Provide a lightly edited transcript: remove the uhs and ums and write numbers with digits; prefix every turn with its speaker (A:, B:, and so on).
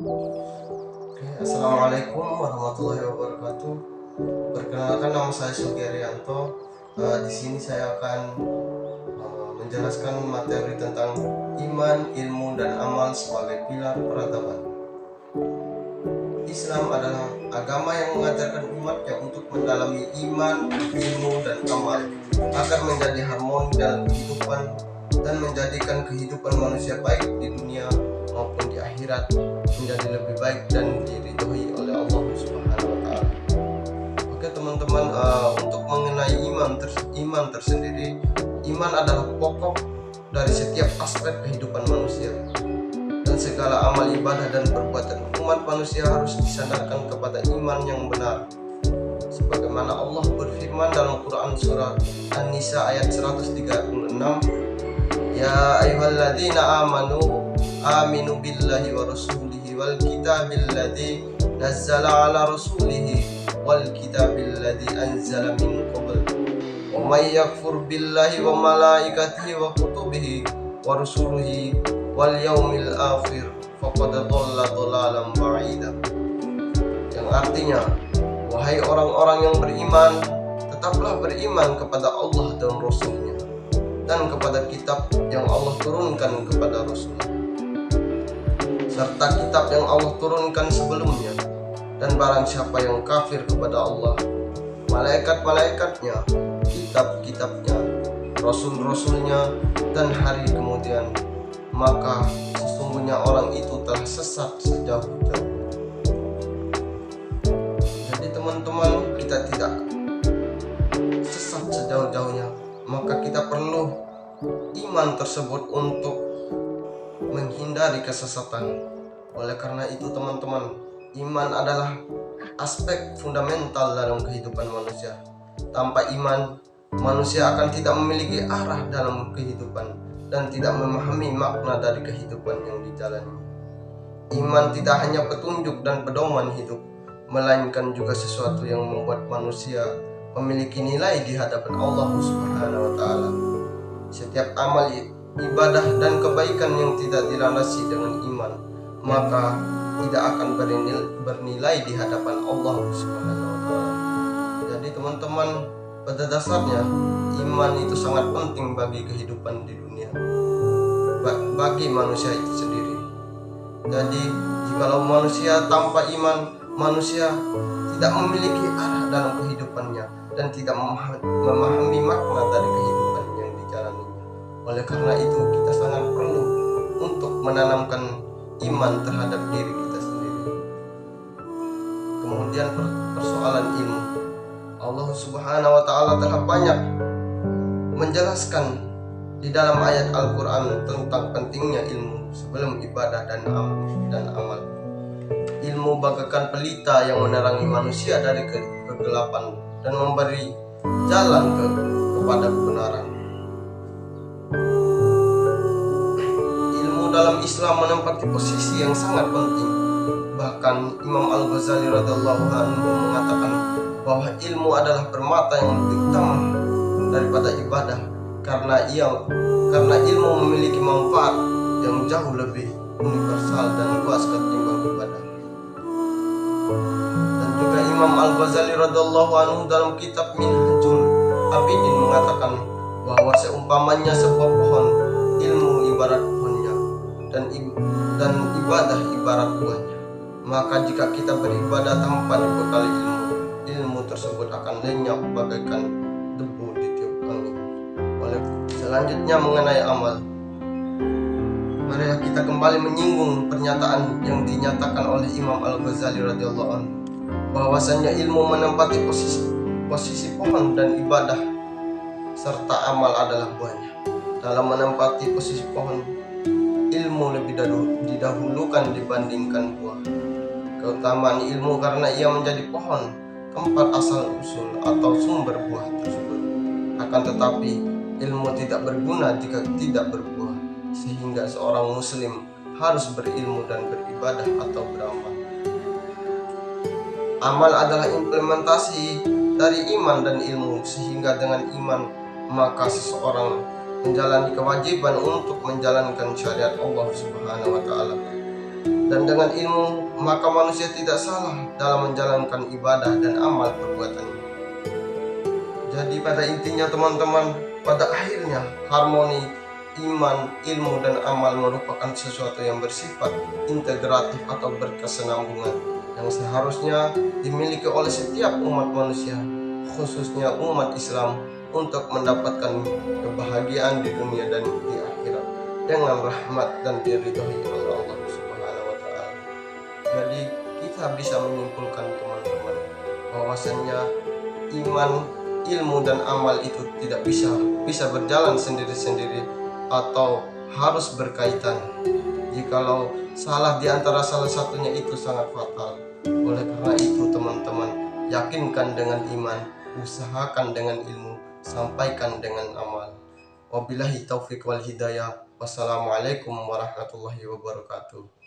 A: Assalamualaikum warahmatullahi wabarakatuh. Perkenalkan, nama saya Sugi Arianto. Di sini saya akan menjelaskan materi tentang iman, ilmu, dan amal sebagai pilar peradaban. Islam adalah agama yang mengajarkan umatnya untuk mendalami iman, ilmu, dan amal agar menjadi harmoni dalam kehidupan dan menjadikan kehidupan manusia baik di dunia maupun di akhirat menjadi lebih baik dan diridhoi oleh Allah Subhanahu wa taala. Oke teman-teman, untuk mengenai iman tersendiri, iman adalah pokok dari setiap aspek kehidupan manusia. Dan segala amal ibadah dan perbuatan umat manusia harus disandarkan kepada iman yang benar. Sebagaimana Allah berfirman dalam Quran surah An-Nisa ayat 136, Ya ayyuhalladzina aminu billahi wa rasulihi wal kitabil ladzi nazzala ala rasulihi wal kitabil ladzi anzala min qabl wa may yakfur billahi wa malaikatihi wa kutubihi wa rusulihi wal yaumil akhir faqad dhalla dhalalan ba'ida. Yang artinya, wahai orang-orang yang beriman, tetaplah beriman kepada Allah dan Rasul-Nya dan kepada kitab yang Allah turunkan kepada Rasul, serta kitab yang Allah turunkan sebelumnya. Dan barang siapa yang kafir kepada Allah, malaikat-malaikatnya, kitab-kitabnya, rasul-rasulnya, dan hari kemudian, maka sesungguhnya orang itu telah sesat sejauh-jauh. Jadi teman-teman, kita tidak sesat sejauh-jauhnya, maka kita perlu iman tersebut untuk menghindari kesesatan. Oleh karena itu teman-teman, iman adalah aspek fundamental dalam kehidupan manusia. Tanpa iman, manusia akan tidak memiliki arah dalam kehidupan dan tidak memahami makna dari kehidupan yang dijalani. Iman tidak hanya petunjuk dan pedoman hidup, melainkan juga sesuatu yang membuat manusia memiliki nilai di hadapan Allah Subhanahu wa taala. Setiap amal ibadah dan kebaikan yang tidak dilandasi dengan iman, maka tidak akan bernilai di hadapan Allah Subhanahu wa taala. Jadi teman-teman, pada dasarnya iman itu sangat penting bagi kehidupan di dunia, bagi manusia itu sendiri. Jadi jikalau manusia tanpa iman, manusia tidak memiliki arah dalam kehidupannya dan tidak memahami makna dari kehidupan yang dijalani. Oleh karena itu kita sangat perlu untuk menanamkan iman terhadap diri kita sendiri. Kemudian persoalan ilmu, Allah Subhanahu wa taala telah banyak menjelaskan di dalam ayat Al-Quran tentang pentingnya ilmu sebelum ibadah dan amal. Ilmu bagaikan pelita yang menerangi manusia dari kegelapan dan memberi jalan kepada kebenaran. Ilmu dalam Islam menempati posisi yang sangat penting. Bahkan Imam Al-Ghazali radhiyallahu anhu mengatakan bahwa ilmu adalah permata yang lebih utama daripada ibadah, karena ilmu memiliki manfaat yang jauh lebih universal dan luas ketimbang ibadah. Dan juga Imam Al-Ghazali radhiyallahu anhu dalam kitab Minhajul Abidin mengatakan bahwa seumpamanya sebuah pohon, ilmu ibarat pohonnya dan ibadah ibarat buahnya. Maka jika kita beribadah tanpa dibekali ilmu tersebut akan lenyap bagaikan debu di tiup angin. Selanjutnya mengenai amal, marilah kita kembali menyinggung pernyataan yang dinyatakan oleh Imam Al-Ghazali radhiyallahu anhu bahwasanya ilmu menempati posisi pohon dan ibadah serta amal adalah buahnya. Dalam menempati posisi pohon, ilmu lebih didahulukan dibandingkan buah. Keutamaan ilmu karena ia menjadi pohon, tempat asal usul atau sumber buah tersebut. Akan tetapi ilmu tidak berguna jika tidak berbuah, sehingga seorang muslim harus berilmu dan beribadah atau beramal. Amal adalah implementasi dari iman dan ilmu, sehingga dengan iman maka seseorang menjalani kewajiban untuk menjalankan syariat Allah Subhanahu wa taala. Dan dengan ilmu maka manusia tidak salah dalam menjalankan ibadah dan amal perbuatannya. Jadi pada intinya teman-teman, pada akhirnya harmoni iman, ilmu, dan amal merupakan sesuatu yang bersifat integratif atau berkesinambungan yang seharusnya dimiliki oleh setiap umat manusia, khususnya umat Islam, untuk mendapatkan kebahagiaan di dunia dan di akhirat dengan rahmat dan diridhoi oleh Allah Subhanahu wa Ta'ala. Jadi kita bisa menyimpulkan teman-teman bahwasannya iman, ilmu, dan amal itu tidak bisa berjalan sendiri-sendiri atau harus berkaitan. Jikalau salah di antara salah satunya itu sangat fatal. Oleh karena itu teman-teman, yakinkan dengan iman, usahakan dengan ilmu, sampaikan dengan amal. Wabillahi taufiq wal hidayah. Wassalamualaikum warahmatullahi wabarakatuh.